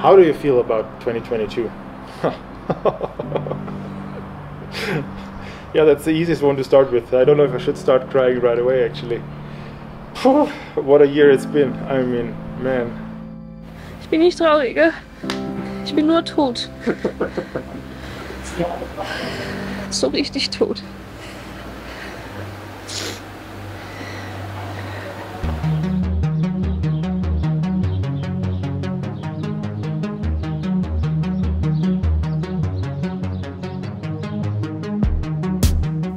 How do you feel about 2022? Yeah, that's the easiest one to start with. I don't know if I should start crying right away, actually. What a year it's been. I mean, man. Ich bin nicht traurig, ich bin nur tot. So richtig tot.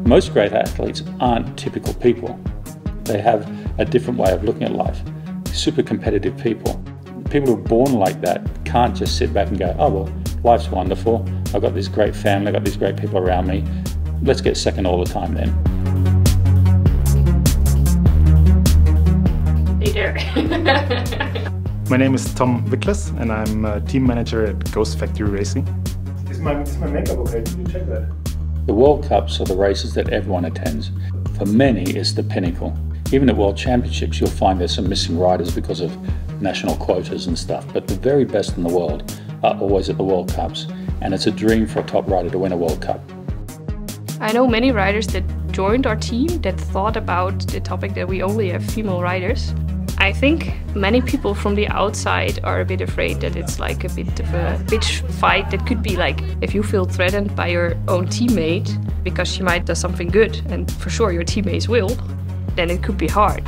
Most great athletes aren't typical people. They have a different way of looking at life. Super competitive people. People who are born like that can't just sit back and go, oh well, life's wonderful. I've got this great family, I've got these great people around me. Let's get second all the time then. Hey there. My name is Tom Wickles and I'm a team manager at Ghost Factory Racing. Is my makeup okay? Did you check that? The World Cups are the races that everyone attends. For many, it's the pinnacle. Even at World Championships, you'll find there's some missing riders because of national quotas and stuff, but the very best in the world are always at the World Cups, and it's a dream for a top rider to win a World Cup. I know many riders that joined our team that thought about the topic that we only have female riders. I think many people from the outside are a bit afraid that it's like a bit of a bitch fight that could be like if you feel threatened by your own teammate because she might do something good, and for sure your teammates will, then it could be hard.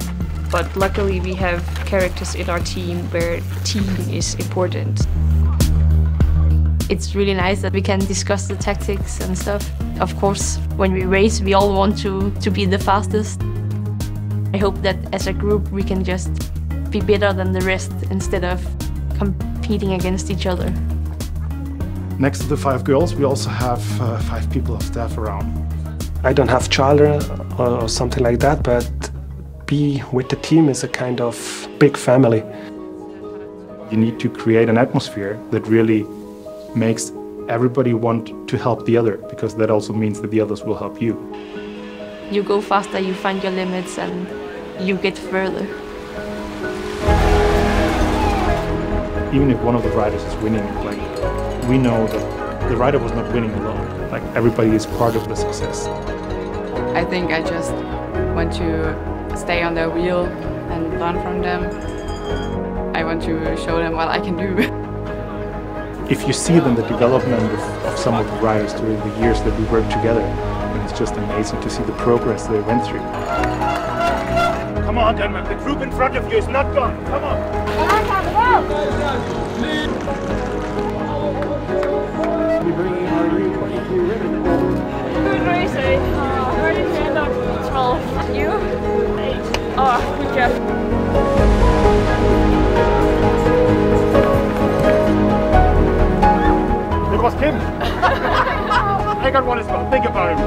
But luckily we have characters in our team where team is important. It's really nice that we can discuss the tactics and stuff. Of course, when we race, we all want to be the fastest. I hope that as a group we can just be better than the rest instead of competing against each other. Next to the 5 girls, we also have 5 people of staff around. I don't have children or something like that, but be with the team is a kind of big family. You need to create an atmosphere that really makes everybody want to help the other, because that also means that the others will help you. You go faster, you find your limits, and you get further. Even if one of the riders is winning, like, we know that the rider was not winning alone. Like, everybody is part of the success. I think I just want to stay on their wheel and learn from them. I want to show them what I can do. If you see then the development of some of the riders during the years that we worked together, and it's just amazing to see the progress they went through. Come on, Denmark, the group in front of you is not gone. Come on. Good racing. Ready to end up 12. You? 8. Oh, good job. It was Kim. I got one as well. Think about it.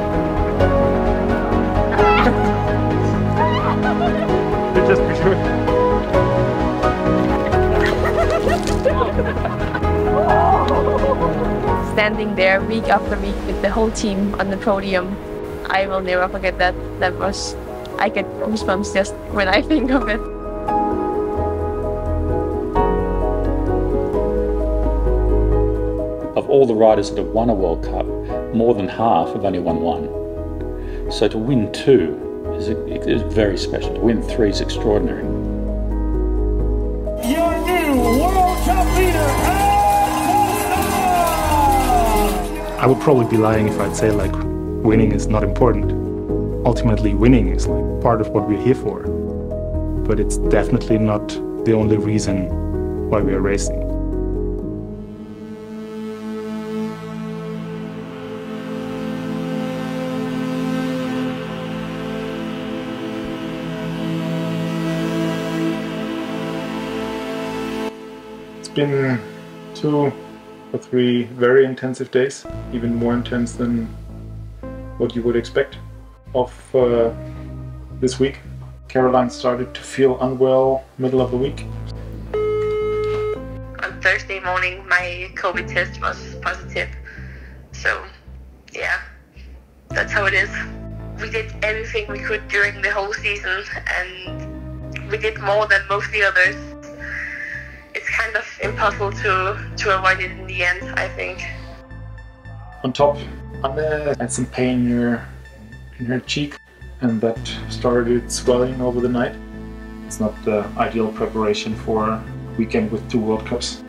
Just be sure. Standing there week after week with the whole team on the podium, I will never forget that. I get goosebumps just when I think of it. Of all the riders that have won a World Cup, more than half have only won one. So to win 2 is very special. To win 3 is extraordinary. Your new World Cup leader, I would probably be lying if I'd say like winning is not important. Ultimately, winning is like part of what we're here for. But it's definitely not the only reason why we are racing. It's been 2 or 3 very intensive days, even more intense than what you would expect of this week. Caroline started to feel unwell middle of the week. On Thursday morning my COVID test was positive, so yeah, that's how it is. We did everything we could during the whole season and we did more than most of the others. It's kind of impossible to avoid it in the end, I think. On top, Anne had some pain in her cheek, and that started swelling over the night. It's not the ideal preparation for a weekend with 2 World Cups.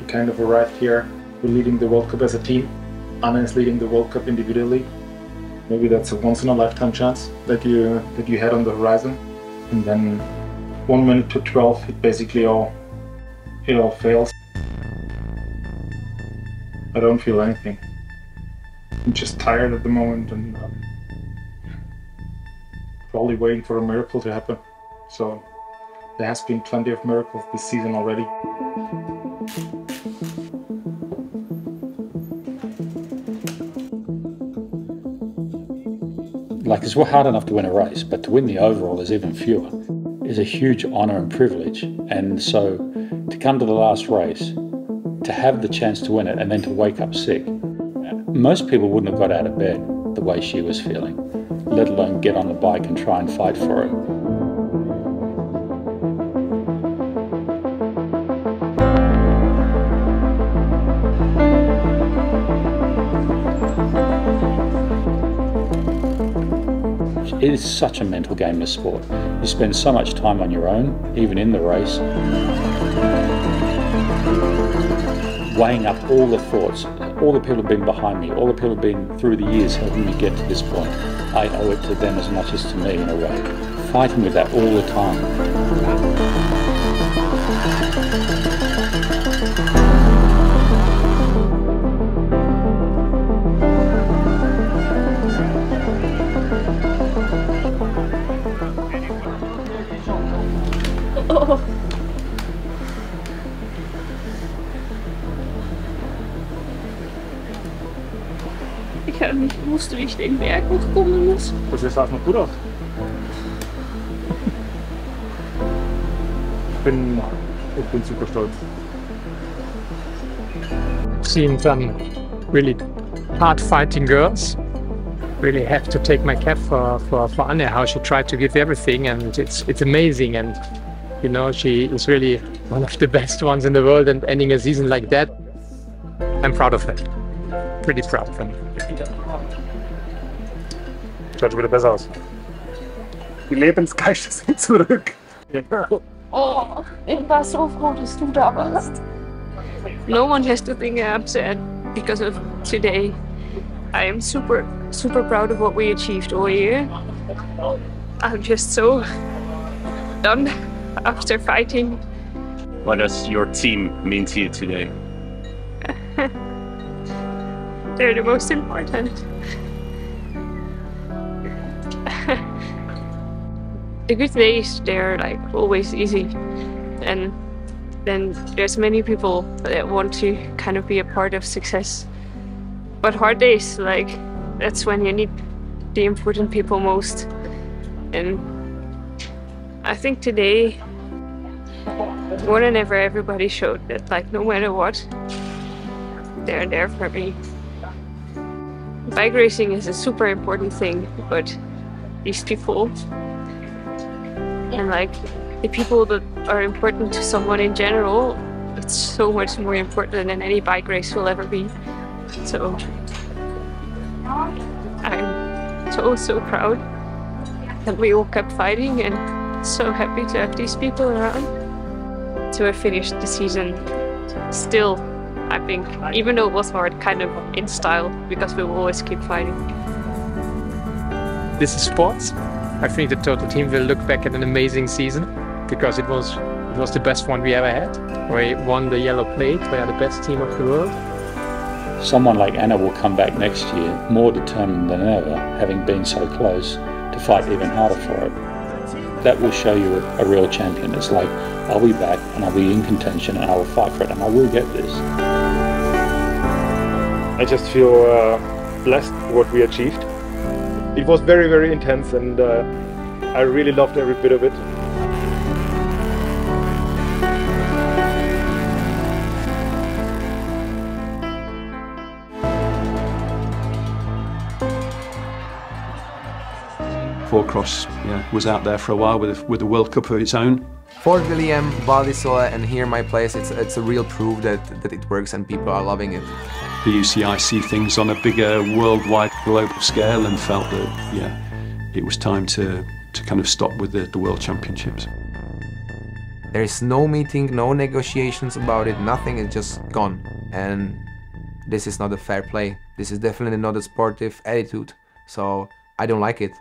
We kind of arrived here, we're leading the World Cup as a team. Anne is leading the World Cup individually. Maybe that's a once-in-a-lifetime chance that you had on the horizon. And then 1 minute to 12, it basically all fails. I don't feel anything. I'm just tired at the moment and probably waiting for a miracle to happen. So there has been plenty of miracles this season already. Like, it's hard enough to win a race, but to win the overall is even fewer. It's a huge honour and privilege. And so to come to the last race, to have the chance to win it and then to wake up sick, most people wouldn't have got out of bed the way she was feeling, let alone get on the bike and try and fight for it. It is such a mental game, this sport. You spend so much time on your own, even in the race, weighing up all the thoughts, all the people who have been behind me, all the people who have been through the years helping me get to this point. I owe it to them as much as to me in a way. Fighting with that all the time. Ich habe nicht gewusst, wie ich den Berg hochkommen muss. Das sah noch gut aus. Ich bin super stolz. Seen some really hard-fighting girls. Really have to take my cap for Anne, how she tried to give everything, and it's amazing. And you know, she is really one of the best ones in the world, and ending a season like that, I'm proud of her. Pretty proud of her. Schaut schon wieder besser aus. Die Lebensgeister sind zurück. Oh, ich war so froh, dass du da warst. No one has to think I'm upset because of today. I am super proud of what we achieved all year. I'm just so done after fighting. What does your team mean to you today? They're the most important. The good days, they're like always easy, and then there's many people that want to kind of be a part of success. But hard days, like, that's when you need the important people most. And I think today, more than ever, everybody showed that, like, no matter what, they're there for me. Bike racing is a super important thing, but these people, and like the people that are important to someone in general, it's so much more important than any bike race will ever be. So I'm so proud that we all kept fighting, and so happy to have these people around. To have finished the season still, I think, even though it was hard, kind of in style, because we will always keep fighting. This is sports. I think the total team will look back at an amazing season, because it was the best one we ever had. We won the yellow plate, we are the best team of the world. Someone like Anna will come back next year more determined than ever, having been so close, to fight even harder for it. That will show you a real champion. It's like, I'll be back and I'll be in contention and I will fight for it and I will get this. I just feel blessed for what we achieved. It was very intense, and I really loved every bit of it. Four Cross was out there for a while with a World Cup of its own. Fort William, Val di Sole, and here my place, it's a real proof that it works and people are loving it. The UCI see things on a bigger worldwide global scale and felt that, yeah, it was time to kind of stop with the World Championships. There is no meeting, no negotiations about it, nothing, is just gone. And this is not a fair play. This is definitely not a sportive attitude. So I don't like it.